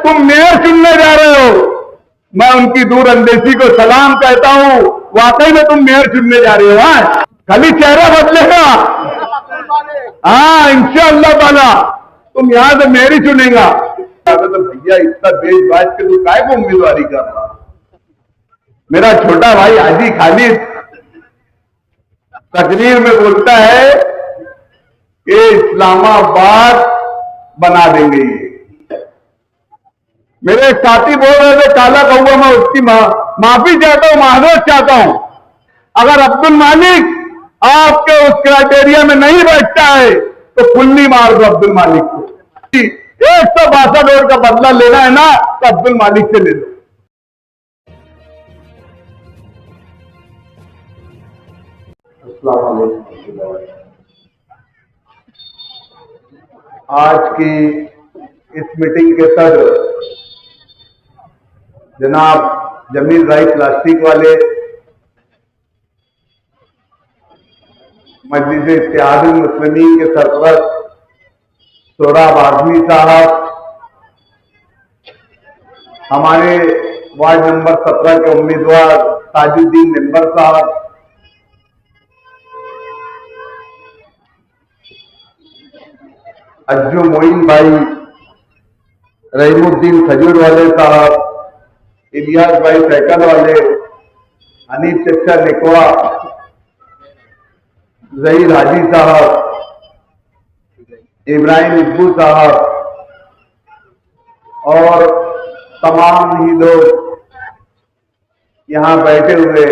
तुम मेयर चुनने जा रहे हो, मैं उनकी दूर अंदेशी को सलाम कहता हूं। वाकई में तुम मेयर चुनने जा रहे हो। हाँ, खाली चेहरा बदलेगा। हाँ, इंशाअल्लाह ताला तुम यहां से मेयर ही चुनेगा। तो भैया इतना देश बाज के तू काय को उम्मीदवारी कर रहा? मेरा छोटा भाई हाजी खालिद तकरीर में बोलता है कि इस्लामाबाद बना देंगे ये। मेरे एक साथी बोल रहे थे काला कौवा, मैं उसकी माफी चाहता हूं, माजरत चाहता हूं। अगर अब्दुल मालिक आपके उस क्राइटेरिया में नहीं बैठता है तो कुल्ली मार दो अब्दुल मालिक को। 162 का बदला लेना है ना तो अब्दुल मालिक से ले लो। आज की इस मीटिंग के सदर जनाब जमील भाई प्लास्टिक वाले, मजलिस इत्तेहादुल मुस्लिमीन के सरपरस्त सोहराब आजमी साहब, हमारे वार्ड नंबर 17 के उम्मीदवार ताजुद्दीन मेंबर साहब, अज्जू मोइन भाई, रहीमुद्दीन खजूर वाले साहब, इलियास भाई साइकिल वाले, हनीफ चचा निकवा, जहीर हाजी साहब, इब्राहिम इब्बू साहब और तमाम ही लोग यहां बैठे हुए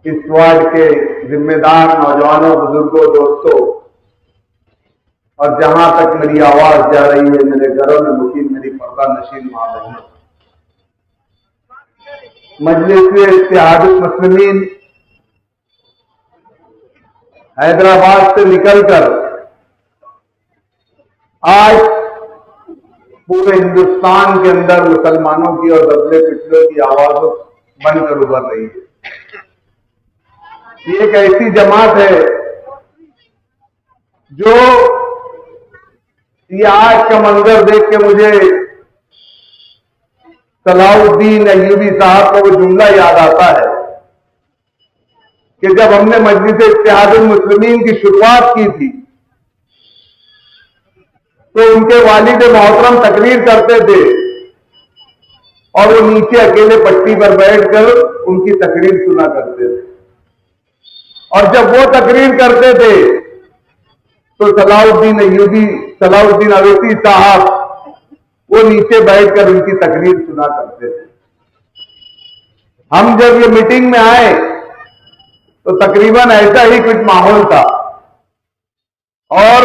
इस वार्ड के जिम्मेदार नौजवानों, बुजुर्गों, दोस्तों, और जहां तक मेरी आवाज जा रही है, मेरे घरों में मुकीम मेरी पर्दा नशीन मां बहनों, मजलिस इत्तेहादुल मुस्लिमीन हैदराबाद से निकलकर आज पूरे हिंदुस्तान के अंदर मुसलमानों की और दबले पिछलों की आवाजों बनकर उभर रही है। ये एक ऐसी जमात है जो, ये आज का मंजर देख के मुझे सलाउद्दीन अय्यूबी साहब का वो जुमला याद आता है कि जब हमने मजलिस इत्तेहादुल मुस्लिमीन की शुरुआत की थी तो उनके वालिद मोहतरम तकरीर करते थे और वो नीचे अकेले पट्टी पर बैठकर उनकी तकरीर सुना करते थे। और जब वो तकरीर करते थे तो सलाउद्दीन अवैसी साहब वो नीचे बैठकर उनकी तकरीर सुना करते थे। हम जब ये मीटिंग में आए तो तकरीबन ऐसा ही कुछ माहौल था और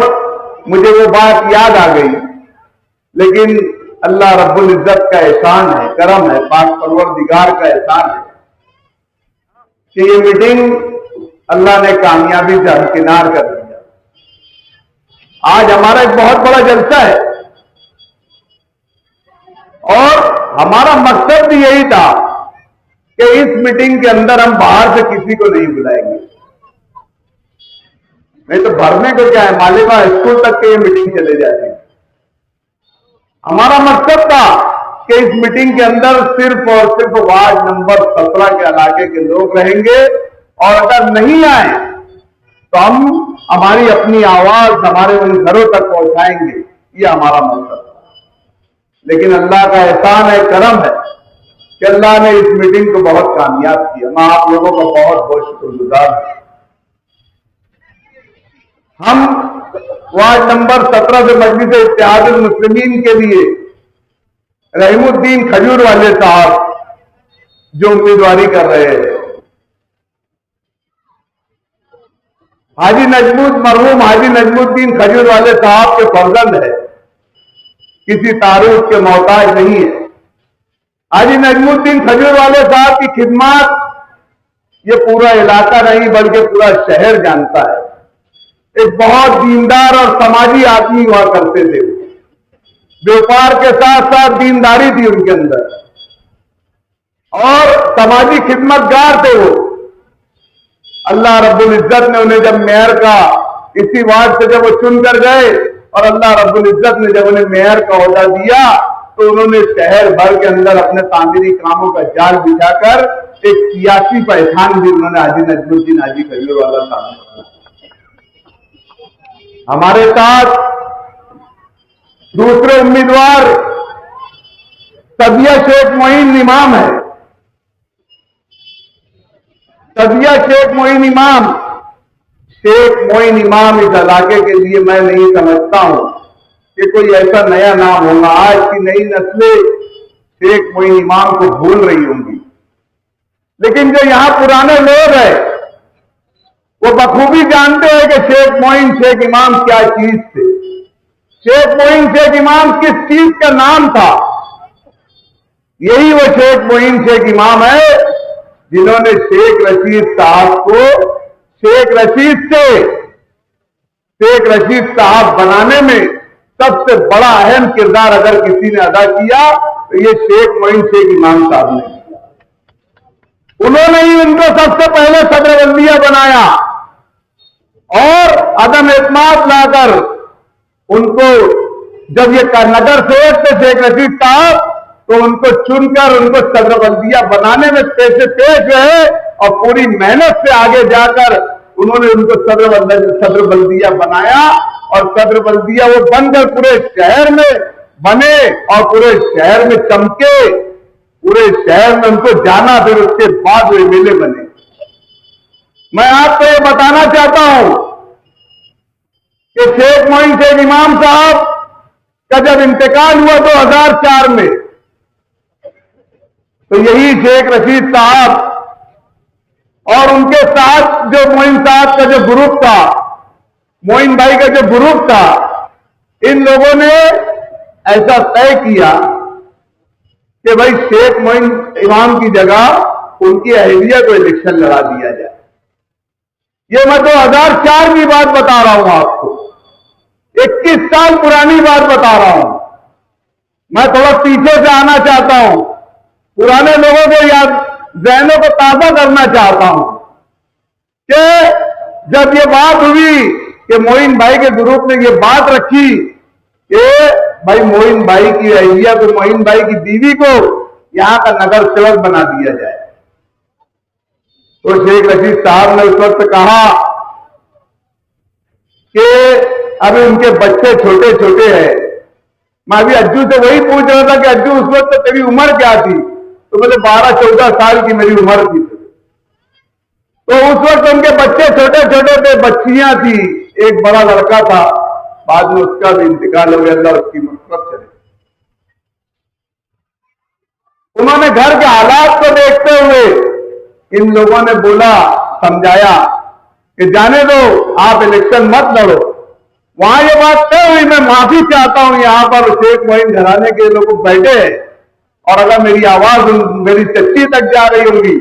मुझे वो बात याद आ गई। लेकिन अल्लाह रब्बुल इज्जत का एहसान है, करम है, पाक परवरदिगार का एहसान है कि ये मीटिंग अल्लाह ने कामयाबी से हरकिनार कर दिया। आज हमारा एक बहुत बड़ा जलसा है और हमारा मकसद भी यही था कि इस मीटिंग के अंदर हम बाहर से किसी को नहीं बुलाएंगे। नहीं तो भरने को क्या है, मालिका स्कूल तक के ये मीटिंग चले जाती। हमारा मकसद था कि इस मीटिंग के अंदर सिर्फ और सिर्फ वार्ड नंबर 17 के इलाके के लोग रहेंगे और अगर नहीं आए तो हम हमारी अपनी आवाज हमारे उन घरों तक पहुंचाएंगे। ये हमारा मकसद था। लेकिन अल्लाह का एहसान है, करम है कि अल्लाह ने इस मीटिंग को बहुत कामयाब किया। मैं आप लोगों का बहुत बहुत शुक्रगुजार हूं। हम वार्ड नंबर 17 से मजलिस इत्तेहादुल मुस्लिमीन के लिए रहीमुद्दीन खजूर वाले साहब जो उम्मीदवारी कर रहे हैं, मरहूम हाजी नजमुद्दीन खजूर वाले साहब के फर्जंद है, किसी तारुफ के मोहताज नहीं है। हाजी नजमुद्दीन खजूर वाले साहब की खिदमत ये पूरा इलाका नहीं बल्कि पूरा शहर जानता है। एक बहुत दीनदार और समाजी आदमी हुआ करते थे। व्यापार के साथ साथ दीनदारी थी उनके अंदर और समाजी खिदमतगार थे वो। अल्लाह रब्बुल इज्जत ने उन्हें जब मेयर का इसी वार्ड से जब वो चुन कर गए और अल्लाह रब्बुल इज्जत ने जब उन्हें मेयर का ओहदा दिया तो उन्होंने शहर भर के अंदर अपने तामीरी कामों का जाल बिछाकर एक सियासी पहचान भी उन्होंने हाजी नजमुद्दीन हाजी खजूरवाला सामने बनाया। हमारे साथ दूसरे उम्मीदवार सदिया शेख मोइन इमाम है। सदिया शेख मोइन इमाम, शेख मोइन इमाम इस इलाके के लिए मैं नहीं समझता हूं कि कोई ऐसा नया नाम होगा। आज की नई नस्लें शेख मोइन इमाम को भूल रही होंगी, लेकिन जो यहां पुराने लोग हैं वो बखूबी जानते हैं कि शेख इमाम क्या चीज थे। शेख इमाम किस चीज का नाम था। यही वो शेख इमाम है जिन्होंने शेख रशीद साहब को शेख रशीद साहब बनाने में सबसे बड़ा अहम किरदार अगर किसी ने अदा किया तो ये शेख इमाम साहब ने किया। उन्होंने ही उनको सबसे पहले सदर बल्दिया बनाया और अदम एतमाद लाकर उनको, जब ये नगर सेवक थे शेख रशीद साहब, तो उनको चुनकर उनको सदर बल्दिया बनाने में पैसे पेश रहे और पूरी मेहनत से आगे जाकर उन्होंने उनको सदर बल्दिया बनाया और सदर बल्दिया वो बनकर पूरे शहर में बने और पूरे शहर में चमके, पूरे शहर में उनको जाना, फिर उसके बाद वो एमएलए बने। मैं आपको ये बताना चाहता हूं कि शेख इमाम साहब का जब इंतकाल हुआ 2004 में, तो यही शेख रशीद साहब और उनके साथ जो मोइन साहब का जो ग्रुप था, मोइन भाई का जो ग्रुप था, इन लोगों ने ऐसा तय किया कि भाई शेख मोइन इमाम की जगह उनकी अहलिया को इलेक्शन लड़ा दिया जाए। ये मैं 2004 की बात बता रहा हूं आपको, 21 साल पुरानी बात बता रहा हूं। मैं थोड़ा पीछे से आना चाहता हूं, पुराने लोगों को याद, ज़हनों को ताजा करना चाहता हूं कि जब ये बात हुई कि मोइन भाई के ग्रुप ने ये बात रखी कि भाई मोइन भाई की अहलिया को, मोइन भाई की बीवी को यहां का नगर सेवक बना दिया जाए, तो शेख रशीद साहब ने उस वक्त कहा कि अभी उनके बच्चे छोटे छोटे हैं। मैं अभी अज्जू से वही पूछ रहा था कि अज्जू उस वक्त तेरी उम्र क्या थी, तो बोले 12-14 साल की मेरी उम्र थी। तो उस वक्त उनके बच्चे छोटे छोटे थे, बच्चियां थी, एक बड़ा लड़का था, बाद में उसका भी इंतकाल हो गया, अल्लाह उसकी मग़फ़िरत करे। उन्होंने घर के हालात को देखते हुए इन लोगों ने बोला, समझाया कि जाने दो, आप इलेक्शन मत लड़ो। वहां ये बात तय हुई, मैं माफी चाहता हूं, यहां पर शेख मोइन घराने के लोग बैठे हैं और अगर मेरी आवाज मेरी चच्ची तक जा रही होगी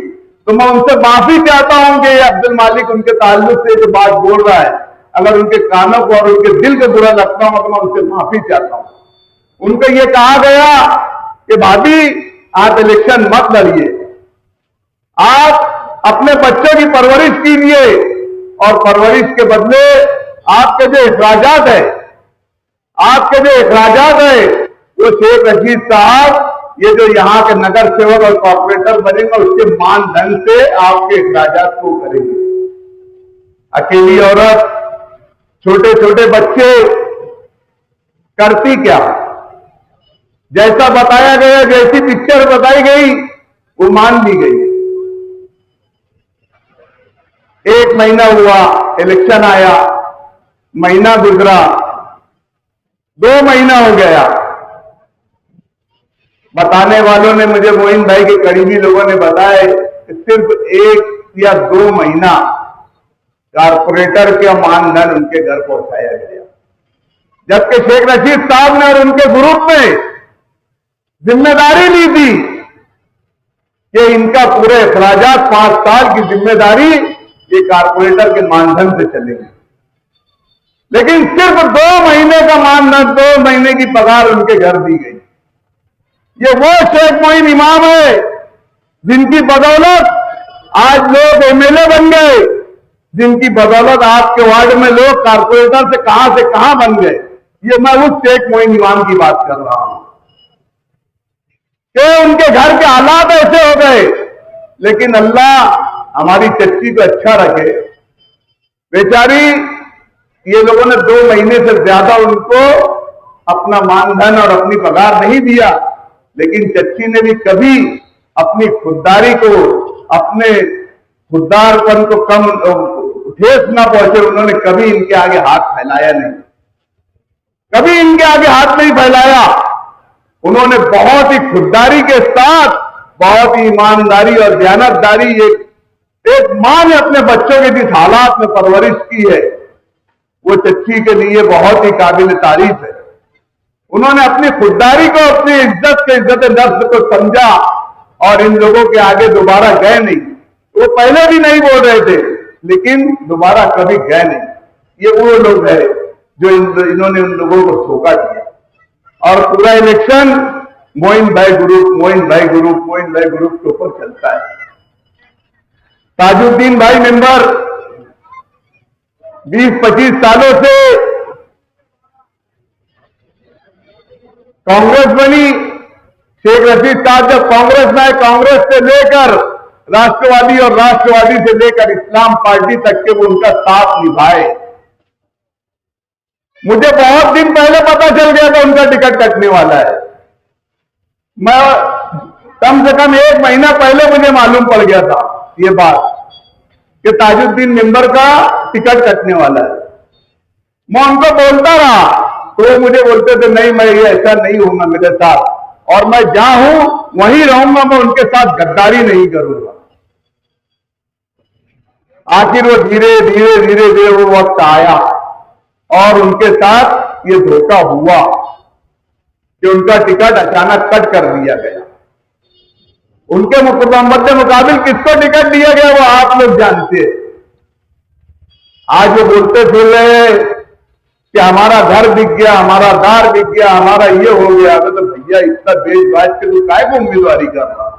तो मैं उनसे माफी चाहता हूं कि अब्दुल मालिक उनके ताल्लुक से जो बात बोल रहा है, अगर उनके कानों को और उनके दिल को बुरा लगता हूं तो मैं उनसे माफी चाहता हूं। उनको ये कहा गया कि भाभी आप इलेक्शन मत लड़िए, आप अपने बच्चों की परवरिश कीजिए और परवरिश के बदले आपके जो अखराजात है वो शेख रशीद साहब ये जो यहाँ के नगर सेवक और कॉर्पोरेटर बनेंगे उसके मानधन से आपके अखराजात को करेंगे। अकेली औरत, छोटे छोटे बच्चे करती क्या, जैसा बताया गया, जैसी पिक्चर बताई गई वो मान ली गई। 1 महीना हुआ, इलेक्शन आया, महीना गुजरा, 2 महीना हो गया। बताने वालों ने मुझे, मोइन भाई के करीबी लोगों ने बताया कि सिर्फ 1 या 2 महीना कारपोरेटर के मानधन उनके घर पहुंचाया गया, जबकि शेख रशीद साहब ने और उनके ग्रुप ने जिम्मेदारी ली थी कि इनका पूरे अखराजात 5 साल की जिम्मेदारी ये कारपोरेटर के मानधन से चलेगी। लेकिन सिर्फ 2 महीने का मानधन, 2 महीने की पगार उनके घर दी गई। ये वो शेख मोइन इमाम है जिनकी बदौलत आज लोग एमएलए बन गए, जिनकी बदौलत आपके वार्ड में लोग कारपोरेटर से कहां बन गए। ये मैं उस शेख मोइन इमाम की बात कर रहा हूं कि उनके घर के हालात ऐसे हो गए, लेकिन अल्लाह हमारी चच्ची को अच्छा रखे। बेचारी ये लोगों ने 2 महीने से ज्यादा उनको अपना मानधन और अपनी पगार नहीं दिया, लेकिन चच्ची ने भी कभी अपनी खुददारी को, अपने खुददारपन को कम ठेस ना पहुंचे। उन्होंने कभी इनके आगे हाथ फैलाया नहीं, कभी इनके आगे हाथ नहीं फैलाया। उन्होंने बहुत ही खुददारी के साथ, बहुत ही ईमानदारी और दयानतदारी, एक मां ने अपने बच्चों के जिस हालात में परवरिश की है, वो चच्ची के लिए बहुत ही काबिल तारीफ है। उन्होंने अपनी खुददारी को, अपनी इज्जत नफ्स को समझा और इन लोगों के आगे दोबारा गए नहीं। वो पहले भी नहीं बोल रहे थे, लेकिन दोबारा कभी गए नहीं। ये वो लोग हैं जो इन्होंने उन लोगों को धोखा दिया। और पूरा इलेक्शन मोइन भाई ग्रुप, मोइन भाई ग्रुप, मोइन भाई ग्रुप के ऊपर चलता है। ताजुद्दीन भाई मेंबर 20-25 सालों से कांग्रेस बनी। शेख रशीद साहब जब कांग्रेस में आए, कांग्रेस से लेकर राष्ट्रवादी और राष्ट्रवादी से लेकर इस्लाम पार्टी तक के वो उनका साथ निभाए। मुझे बहुत दिन पहले पता चल गया था उनका टिकट कटने वाला है। मैं कम से कम 1 महीना पहले मुझे मालूम पड़ गया था ये बात कि ताजुद्दीन मेंबर का टिकट कटने वाला है। मैं उनको बोलता रहा तो मुझे बोलते थे नहीं, मैं ये ऐसा नहीं होगा मेरे साथ, और मैं जहां हूं वहीं रहूंगा, मैं उनके साथ गद्दारी नहीं करूंगा। आखिर वो धीरे धीरे धीरे धीरे वो वक्त आया और उनके साथ ये धोखा हुआ कि उनका टिकट अचानक कट कर दिया गया। उनके मध्य मुकाबिल किसको टिकट दिया गया वो आप लोग जानते हैं। आज वो बोलते फिर रहे कि हमारा घर बिक गया, हमारा दार बिक गया, हमारा ये हो गया। तो भैया इतना देश बाज के तो काय को उम्मीदवारी कर रहा।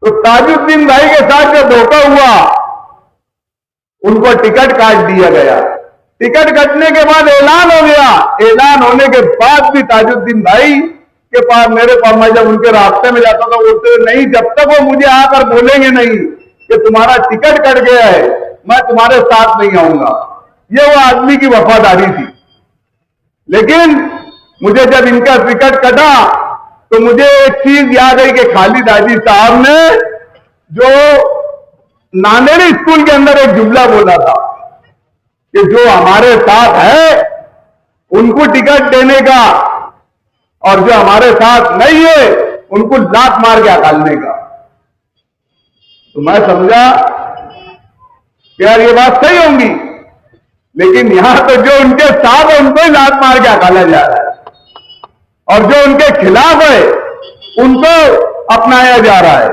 तो ताजुद्दीन भाई के साथ जो धोखा हुआ, उनको टिकट काट दिया गया। टिकट कटने के बाद ऐलान हो गया। ऐलान होने के बाद भी ताजुद्दीन भाई के पास, मेरे पास, मैं जब उनके रास्ते में जाता था, बोलते नहीं, जब तक वो मुझे आकर बोलेंगे नहीं कि तुम्हारा टिकट कट गया है, मैं तुम्हारे साथ नहीं आऊंगा। ये वो आदमी की वफादारी थी। लेकिन मुझे जब इनका टिकट कटा तो मुझे एक चीज याद आई कि खालिद हाजी साहब ने जो नांदेड़ी स्कूल के अंदर एक जुमला बोला था कि जो हमारे साथ है उनको टिकट देने का, और जो हमारे साथ नहीं है उनको लात मार के हटाने का। तो मैं समझा कि यार ये बात सही होंगी, लेकिन यहां तो जो उनके साथ है उनको ही लात मार के हटाया जा रहा है, और जो उनके खिलाफ है उनको अपनाया जा रहा है।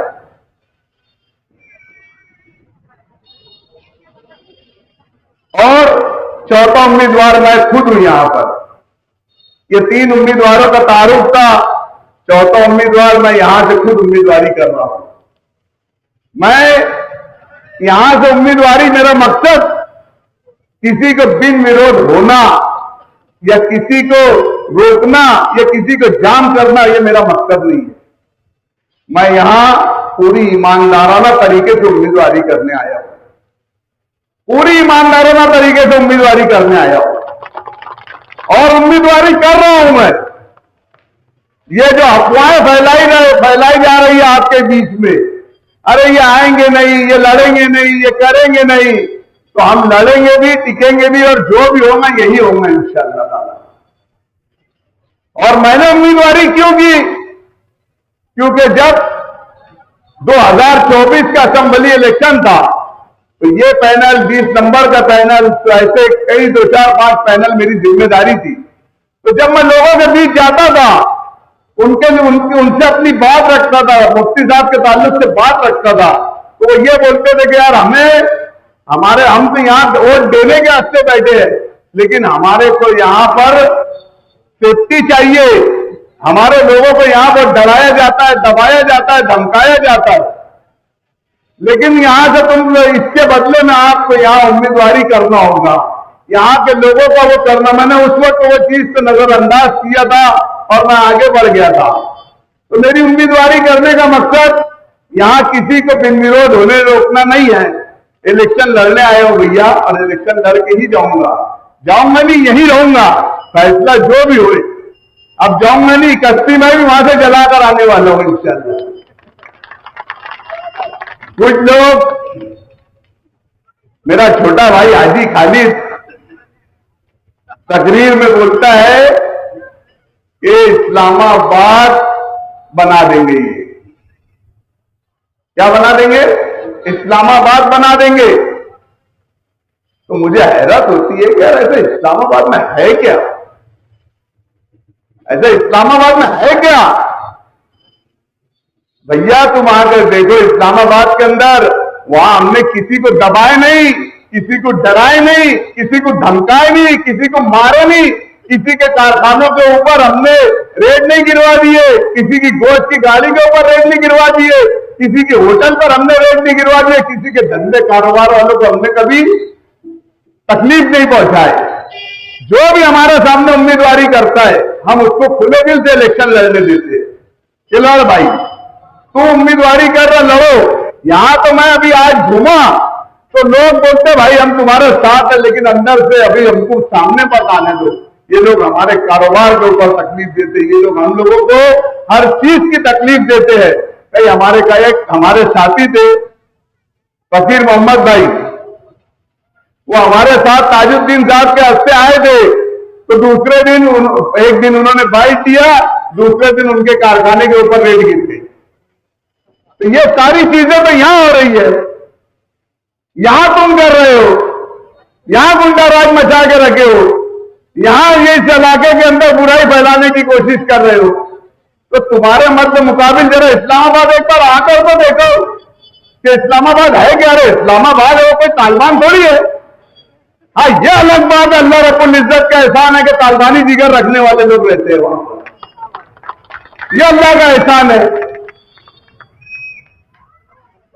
और चौथा उम्मीदवार मैं खुद हूं यहां पर। ये 3 उम्मीदवारों का तारुफ था, चौथा उम्मीदवार मैं यहां से खुद उम्मीदवारी कर रहा हूं। मैं यहां से उम्मीदवारी, मेरा मकसद किसी को बिन विरोध होना या किसी को रोकना या किसी को जाम करना, ये मेरा मकसद नहीं है। मैं यहां पूरी ईमानदाराना तरीके से उम्मीदवारी करने आया हूं, पूरी ईमानदाराना तरीके से उम्मीदवारी करने आया हूं, और उम्मीदवारी कर रहा हूं मैं। ये जो अफवाहें फैलाई जा रही है आपके बीच में, अरे ये आएंगे नहीं, ये लड़ेंगे नहीं, ये करेंगे नहीं, तो हम लड़ेंगे भी, टिकेंगे भी, और जो भी होगा यही होगा इंशाअल्लाह ताला। और मैंने उम्मीदवारी क्यों की? क्योंकि जब 2024 का असेंबली इलेक्शन था तो ये पैनल 20 नंबर का पैनल, तो ऐसे कई 2, 4, 5 पैनल मेरी जिम्मेदारी थी। तो जब मैं लोगों के बीच जाता था, उनसे अपनी बात रखता था, मुफ्ती साहब के ताल्लुक से बात रखता था, तो वो ये बोलते थे कि यार हम तो यहाँ वोट देने के वास्ते बैठे हैं, लेकिन हमारे को यहाँ पर सेफ्टी चाहिए। हमारे लोगों को यहाँ पर डराया जाता है, दबाया जाता है, धमकाया जाता है, लेकिन यहां से तुम इसके बदले में आपको यहां उम्मीदवारी करना होगा। यहाँ के लोगों का वो करना, मैंने उस वक्त वो चीज तो नजरअंदाज किया था और मैं आगे बढ़ गया था। तो मेरी उम्मीदवारी करने का मकसद यहाँ किसी को बिन विरोध होने रोकना नहीं है। इलेक्शन लड़ने आए हो भैया, और इलेक्शन लड़ के ही जाऊंगा नहीं, यही रहूंगा, फैसला जो भी हो। अब जाऊंगा नहीं, कश्ती में भी वहां से जलाकर आने वाला हूं इंशाअल्लाह। कुछ लोग, मेरा छोटा भाई हाजी खालिद तकरीर में बोलता है कि इस्लामाबाद बना देंगे, ये क्या बना देंगे? इस्लामाबाद बना देंगे। तो मुझे हैरत होती है कि यार ऐसे इस्लामाबाद में है क्या, ऐसे इस्लामाबाद में है क्या? भैया तुम आकर देखो इस्लामाबाद के अंदर, वहां हमने किसी को दबाए नहीं, किसी को डराए नहीं, किसी को धमकाए नहीं, किसी को मारे नहीं, किसी के कारखानों के ऊपर हमने रेड नहीं गिरवा दिए, किसी की गोश्त की गाड़ी के ऊपर रेड नहीं गिरवा दिए, किसी के होटल पर हमने रेड नहीं गिरवा दिए, किसी के धंधे कारोबार वालों को हमने कभी तकलीफ नहीं पहुंचाए। जो भी हमारे सामने उम्मीदवारी करता है हम उसको खुले दिल से इलेक्शन लड़ने देते हैं। चलो भाई तू उम्मीदवारी कर रहा, लड़ो। यहां तो मैं अभी आज घूमा तो लोग बोलते भाई हम तुम्हारे साथ है, लेकिन अंदर से अभी हमको सामने पर आने दो। ये लोग हमारे कारोबार के ऊपर तकलीफ देते हैं, ये लोग हम लोगों को हर चीज की तकलीफ देते हैं। कई हमारे साथी थे फकीर मोहम्मद भाई, वो हमारे साथ ताजुद्दीन साहब के हस्ते आए थे, तो दूसरे दिन एक दिन उन्होंने बाइट दिया, दूसरे दिन उनके कारखाने के ऊपर रेड गिर गई। तो ये सारी चीजें तो यहां हो रही है, यहां तुम कर रहे हो, यहां गुंडा राज मचा के रखे हो, यहां ये इस इलाके के अंदर बुराई फैलाने की कोशिश कर रहे हो। तो तुम्हारे मध्य मुकाबिल जरा इस्लामाबाद एक बार आकर तो देखो कि इस्लामाबाद है क्या। अरे इस्लामाबाद है, वो कोई तालिबान थोड़ी है। हाँ ये अलग बात है, अल्लाह रब्बुल इज्जत का एहसान है कि तालिबानी जिगर रखने वाले लोग रहते हैं वहां पर, ये अल्लाह का एहसान है।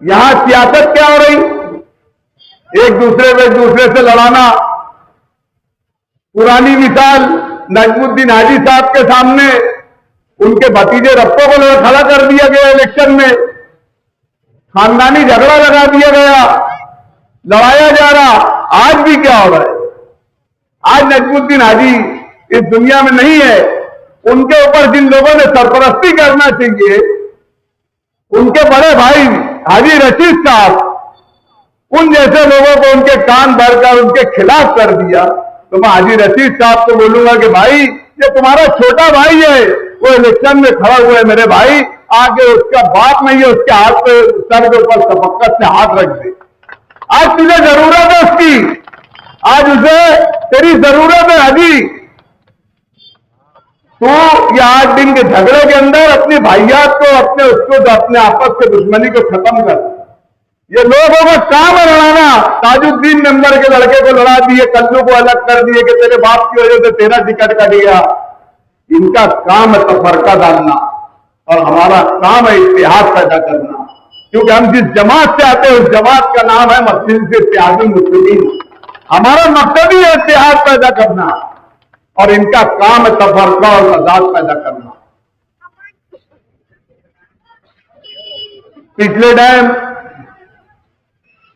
यहां सियासत क्या हो रही, एक दूसरे से लड़ाना। पुरानी मिसाल नजमुद्दीन हाजी साहब के सामने उनके भतीजे रफ्तो को खड़ा कर दिया गया इलेक्शन में, खानदानी झगड़ा लगा दिया गया, लड़ाया जा रहा। आज भी क्या हो रहा है, आज नजमुद्दीन हाजी इस दुनिया में नहीं है, उनके ऊपर जिन लोगों ने सरपरस्ती करना चाहिए, उनके बड़े भाई हाजी रशीद साहब, उन जैसे लोगों को उनके कान भरकर उनके खिलाफ कर दिया। तो मैं हाजी रशीद साहब को बोलूंगा कि भाई ये तुम्हारा छोटा भाई है, वो इलेक्शन में खड़ा हुआ है, मेरे भाई आगे उसका बाप नहीं है, उसके हाथ पे सर के ऊपर शफकत से हाथ रख दे। आज तुझे जरूरत है उसकी, आज उसे तेरी जरूरत है हाजी। तो ये 8 दिन के झगड़े के अंदर अपनी भाइयात को, अपने आपस के दुश्मनी को खत्म कर। ये लोगों का काम है लड़ाना। ताजुद्दीन नंबर के लड़के को लड़ा दिए, कल्लू को अलग कर दिए कि तेरे बाप की वजह से तेरा टिकट कट गया। इनका काम है तफरका डालना और हमारा काम है इत्तेहाद पैदा करना, क्योंकि हम जिस जमात से आते हैं उस जमात का नाम है मस्जिद से इत्तेहादुल मुस्लिमीन। हमारा मकसद ही है इत्तेहाद पैदा करना और इनका काम है तफरका और फसाद पैदा करना। पिछले टाइम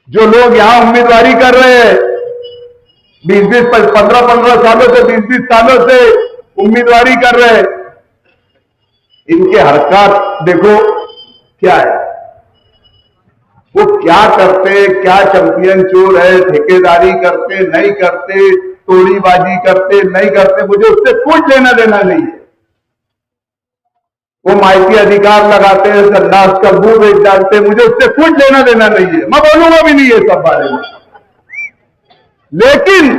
जो लोग यहां उम्मीदवारी कर रहे हैं, 15 सालों से 20 सालों से उम्मीदवारी कर रहे हैं, इनके हरकत देखो क्या है, वो क्या करते, क्या चैंपियन चोर है, ठेकेदारी करते नहीं करते, तोड़ीबाजी करते नहीं करते, मुझे उससे कुछ लेना देना नहीं है। वो माइकी अधिकार लगाते हैं, संदास का मुंह बेच डालते हैं, मुझे उससे कुछ लेना देना नहीं है, मैं बोलूंगा भी नहीं है सब बारे में। लेकिन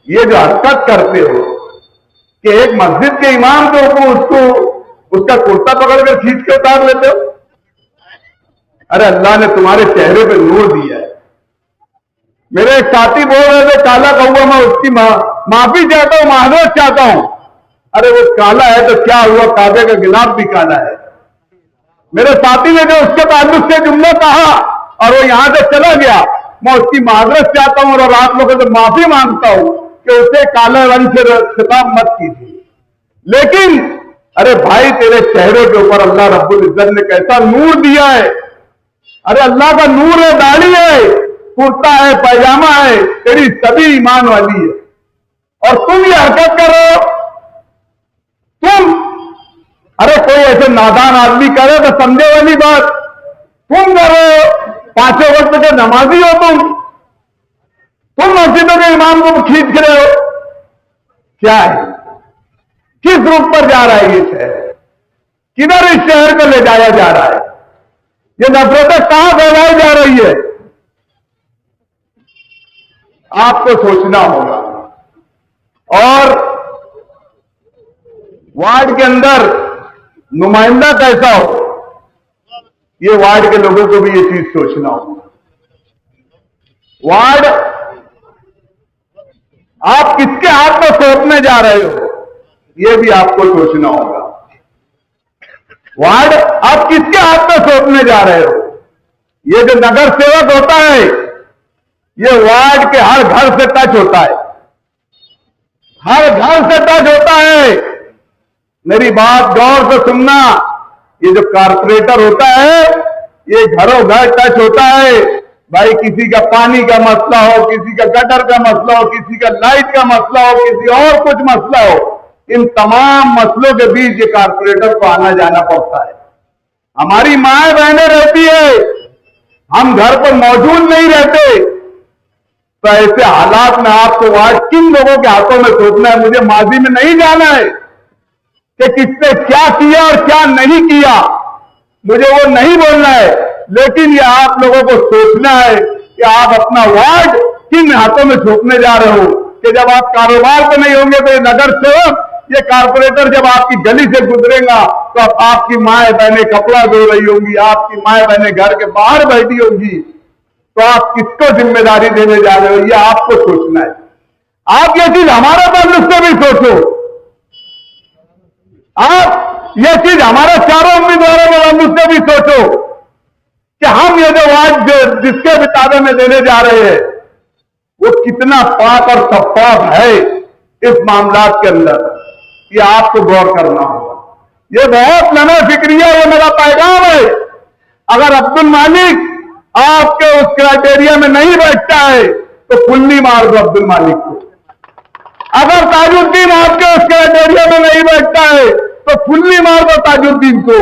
ये जो हरकत करते हो कि एक मस्जिद के इमाम के ऊपर उसका कुर्ता पकड़कर खींच के उतार लेते हो, अरे अल्लाह ने तुम्हारे चेहरे पे नूर दिया है। मेरे एक साथी बोल रहे थे काला कौवा, मैं उसकी माफी चाहता हूं, माजरत चाहता हूं। अरे वो काला है तो क्या हुआ, काबे का गिलाफ भी काला है। मेरे साथी ने जो उसके ताल्लुक से जुमला कहा और वो यहां से चला गया, मैं उसकी माजरत चाहता हूं और आप लोगों से माफी मांगता हूं कि उसे काले रंग से खिताब मत कीजिए। लेकिन अरे भाई, तेरे चेहरे के ऊपर अल्लाह रब्बुल इज्जत ने कैसा नूर दिया है। अरे अल्लाह का नूर है, दाढ़ी है, कुर्ता है, पैजामा है, तेरी सभी ईमान वाली है, और तुम ये हरकत करो। तुम, अरे कोई ऐसे नादान आदमी करे तो समझे वाली बात, तुम करो, पांचों वक्त के नमाजी हो तुम मस्जिदों के इमाम को खींच रहे हो। क्या है, किस रूप पर जा रहा है ये शहर? किधर इस शहर को ले जाया जा रहा है? ये नफरतें कहां फैलाई जा रही है? आपको सोचना होगा। और वार्ड के अंदर नुमाइंदा कैसा हो, ये वार्ड के लोगों को भी ये चीज सोचना होगा। वार्ड आप किसके हाथ में सौंपने जा रहे हो, ये भी आपको सोचना होगा। वार्ड आप किसके हाथ में सौंपने जा रहे हो? ये जो नगर सेवक होता है, ये वार्ड के हर घर से टच होता है, हर घर से टच होता है। मेरी बात गौर से सुनना, ये जो कारपोरेटर होता है, ये घरों घर टच होता है। भाई, किसी का पानी का मसला हो, किसी का गटर का मसला हो, किसी का लाइट का मसला हो, किसी और कुछ मसला हो, इन तमाम मसलों के बीच ये कारपोरेटर को आना जाना पड़ता है। हमारी माएं बहनें रहती है, हम घर पर मौजूद नहीं रहते, तो ऐसे हालात में आपको वार्ड किन लोगों के हाथों में सौंपना है? मुझे माजी में नहीं जाना है कि किसने क्या किया और क्या नहीं किया, मुझे वो नहीं बोलना है। लेकिन ये आप लोगों को सोचना है कि आप अपना वार्ड किन हाथों में सौंपने जा रहे हो। कि जब आप कारोबार पे नहीं होंगे तो ये नगर सेवक, ये कारपोरेटर जब आपकी गली से गुजरेगा तो अब आपकी माएं बहनें कपड़ा धो रही होंगी, आपकी माएं बहनें घर के बाहर बैठी होंगी, तो आप किसको जिम्मेदारी देने जा रहे हो, ये आपको सोचना है। आप ये चीज हमारे ताल्लुक से भी सोचो, आप ये चीज हमारे चारों उम्मीदवारों के ताल्लुक से भी सोचो कि हम ये जो वार्ड जिसके भी ताबे में देने जा रहे हैं, वो कितना पाक और शफाफ है इस मामलात के अंदर, ये आपको गौर करना होगा। ये बहुत लना फिक्रिया, ये मेरा पैगाम है। अगर अब्दुल मालिक आपके उस क्राइटेरिया में नहीं बैठता है तो फुल्ली मार दो अब्दुल मालिक को। अगर ताजुद्दीन आपके उस क्राइटेरिया में नहीं बैठता है तो फुल्ली मार दो ताजुद्दीन को।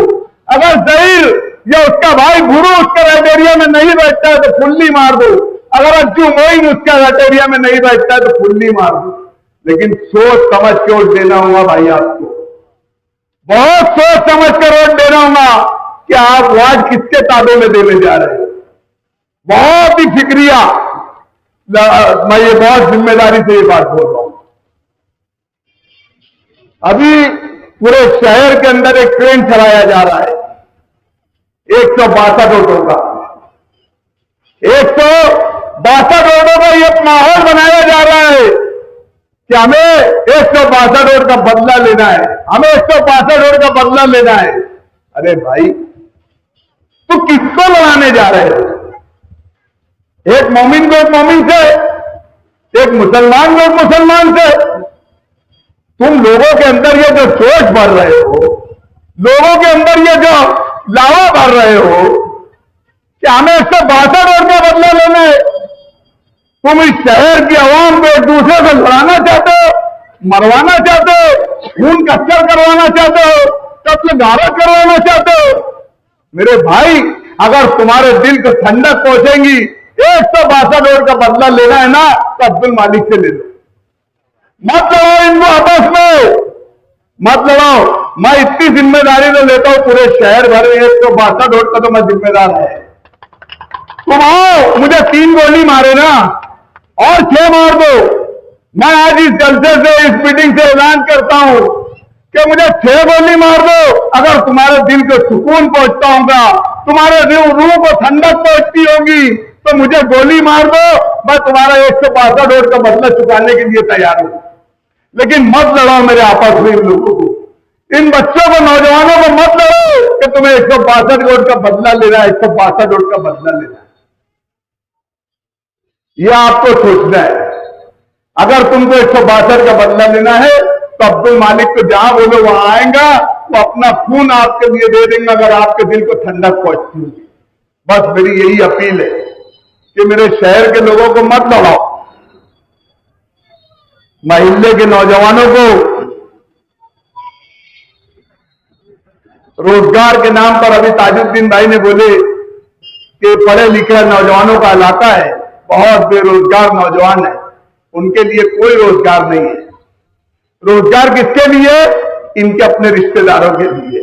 अगर जहीर या उसका भाई गुरु उस क्राइटेरिया में नहीं बैठता है तो फुल्ली मार दो। अगर अज्जू मोइन उसका क्राइटेरिया में नहीं बैठता है तो फुल्ली मार दो। लेकिन सोच समझ के वोट देना होगा भाई, आपको बहुत सोच समझ कर वोट देना होगा कि आप वार्ड किसके ताबे में देने जा रहे हो। बहुत ही फिक्रिया, मैं ये बहुत जिम्मेदारी से ये बात बोल रहा हूं। अभी पूरे शहर के अंदर एक ट्रेन चलाया जा रहा है 162 ऑटो का, 162 ऑटो का ये माहौल बनाया जा रहा है कि हमें 162 ऑटो का बदला लेना है, हमें 162 ऑटो का बदला लेना है। अरे भाई, तो किसको लड़ाने जा रहे हो? एक मोमिन को एक मोमिन से, एक मुसलमान को एक मुसलमान से। तुम लोगों के अंदर ये जो सोच भर रहे हो, लोगों के अंदर ये जो लावा भर रहे हो कि हमें 162 ऑटो का बदला लेना है। तुम इस शहर की आवाम को एक दूसरे से लड़ाना चाहते हो, मरवाना चाहते हो, खून कच्चर करवाना चाहते हो, कत्ल गारत करवाना चाहते हो। मेरे भाई, अगर तुम्हारे दिल को ठंडक पहुंचेंगी, 162 ऑटो का बदला लेना है ना, तो अब्दुल मालिक से ले लो। मत लड़ाओ इनको आपस में, मत लड़ाओ। मैं इतनी जिम्मेदारी तो लेता हूं, पूरे शहर भर में 162 ऑटो का तो मैं जिम्मेदार है। तुम आओ, मुझे 3 गोली मारे ना और 6 मार दो। मैं आज इस जलसे से, इस मीटिंग से ऐलान करता हूं कि मुझे 6 गोली मार दो। अगर तुम्हारे दिल को सुकून पहुंचता होगा, तुम्हारे रूह को ठंडक पहुंचती होगी, तो मुझे गोली मार दो, मैं तुम्हारा 162 ऑटो का बदला चुकाने के लिए तैयार हूं। लेकिन मत लड़ाओ मेरे आपस में इन लोगों को, इन बच्चों को, नौजवानों को मत लड़ो कि तुम्हें 162 ऑटो का बदला लेना है, 162 ऑटो का बदला लेना है। यह आपको सोचना है। अगर तुमको 162 का बदला लेना है तो अब्दुल मालिक को जहां बोलो वहां आएगा, वो अपना खून आपके लिए दे देंगे अगर आपके दिल को ठंडक पहुंचती होगी। बस मेरी यही अपील है कि मेरे शहर के लोगों को मत लड़ाओ, महल्ले के नौजवानों को रोजगार के नाम पर, अभी ताजुद्दीन भाई ने बोले कि पढ़े लिखे नौजवानों का इलाका है, बहुत बेरोजगार नौजवान है, उनके लिए कोई रोजगार नहीं है। रोजगार किसके लिए? इनके अपने रिश्तेदारों के लिए।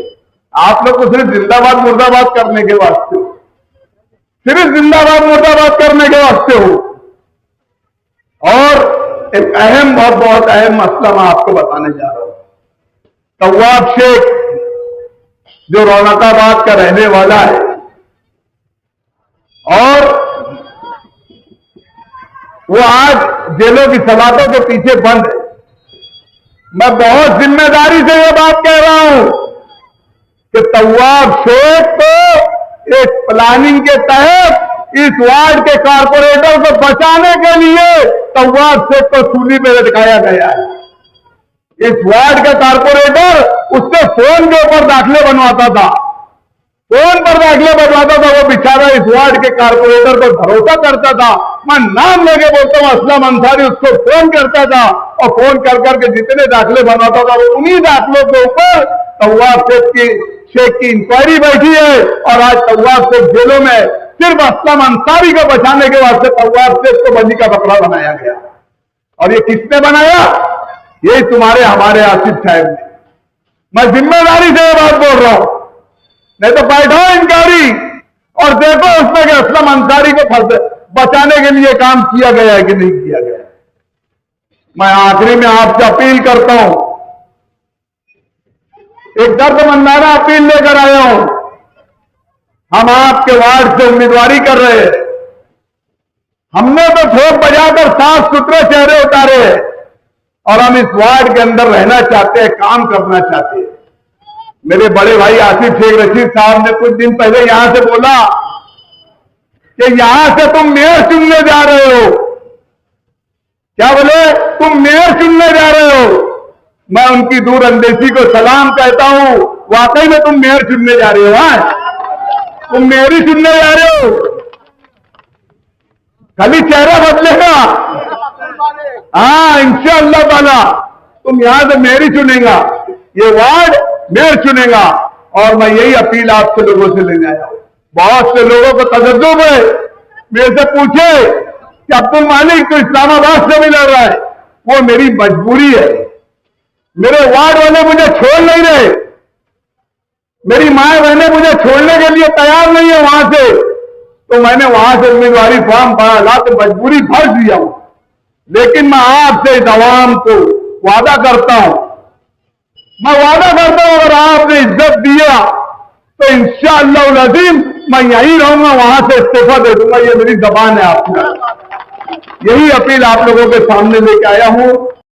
आप लोग को सिर्फ जिंदाबाद मुर्दाबाद करने के वास्ते हो, सिर्फ जिंदाबाद मुर्दाबाद करने के वास्ते हो। और एक अहम, बहुत अहम मसला मैं आपको बताने जा रहा हूं। तव्वाब शेख जो रौनकाबाद का रहने वाला है और वो आज जेलों की सलाखों के पीछे बंद है। मैं बहुत जिम्मेदारी से ये बात कह रहा हूं कि तव्वाब शेख को एक प्लानिंग के तहत इस वार्ड के कारपोरेटर को बचाने के लिए तव्वाब शेख को सूली पे लटकाया गया है। इस वार्ड का कारपोरेटर उससे फोन के ऊपर दाखिले बनवाता था, फोन पर दाखिले बनवाता था। वो बेचारा इस वार्ड के कारपोरेटर पर भरोसा करता था। मैं नाम लेके बोलता हूं, असलम अंसारी उसको फोन करता था और फोन कर करके जितने दाखिले बनवाता था, वो उन्हीं दाखिलों के ऊपर तव्वाब शेख की इंक्वायरी बैठी है। और आज तव्वाब शेख जेलों में सिर्फ असलम अंसारी को बचाने के वास्ते तव्वाब शेख को बंदी का बकरा बनाया गया। और ये किसने बनाया? यही तुम्हारे हमारे आसिफ साहब ने। मैं जिम्मेदारी से ये बात बोल रहा हूं, नहीं तो बैठाओ इंक्वायरी और देखो उसमें कि असलम अंसारी को बचाने के लिए काम किया गया है कि नहीं किया गया। मैं आखिरी में आपसे अपील करता हूं, एक दर्दमंदाना अपील लेकर आया हूं। हम आपके वार्ड से उम्मीदवारी कर रहे हैं। हमने तो ठोक बजाकर साफ सुथरे चेहरे उतारे हैं और हम इस वार्ड के अंदर रहना चाहते हैं, काम करना चाहते हैं। मेरे बड़े भाई आसिफ शेख रशीद साहब ने कुछ दिन पहले यहां से बोला कि यहां से तुम मेयर चुनने जा रहे हो। क्या बोले? तुम मेयर चुनने जा रहे हो। मैं उनकी दूरअंदेशी को सलाम कहता हूं। वाकई में तुम मेयर चुनने जा रहे हो, तुम मेयर ही चुनने जा रहे हो। खाली चेहरा बदलेगा, हाँ इंशाअल्लाह ताला तुम यहां से मेयर ही चुनेगा, ये वार्ड मेयर चुनेगा। और मैं यही अपील आपसे लोगों से लेने आया हूं। बहुत से लोगों को तजज्जुब है, मेरे से पूछे कि अब्दुल मालिक तो इस्लामाबाद से भी लड़ रहा है। वो मेरी मजबूरी है। मेरे वार्ड वाले मुझे छोड़ नहीं रहे, मेरी माए बहनें मुझे छोड़ने के लिए तैयार नहीं है वहां से, तो मैंने वहां से उम्मीदवारी फॉर्म भरा ला तो मजबूरी भर दिया हूं। लेकिन मैं आपसे इस अवाम को वादा करता हूं, मैं वादा करता हूं अगर आपने इज्जत दिया तो इंशाअल्लाह अज़ीम मैं यहीं रहूंगा, वहां से इस्तीफा दे दूंगा। ये मेरी जबान है आपकी। यही अपील आप लोगों के सामने लेके आया हूं।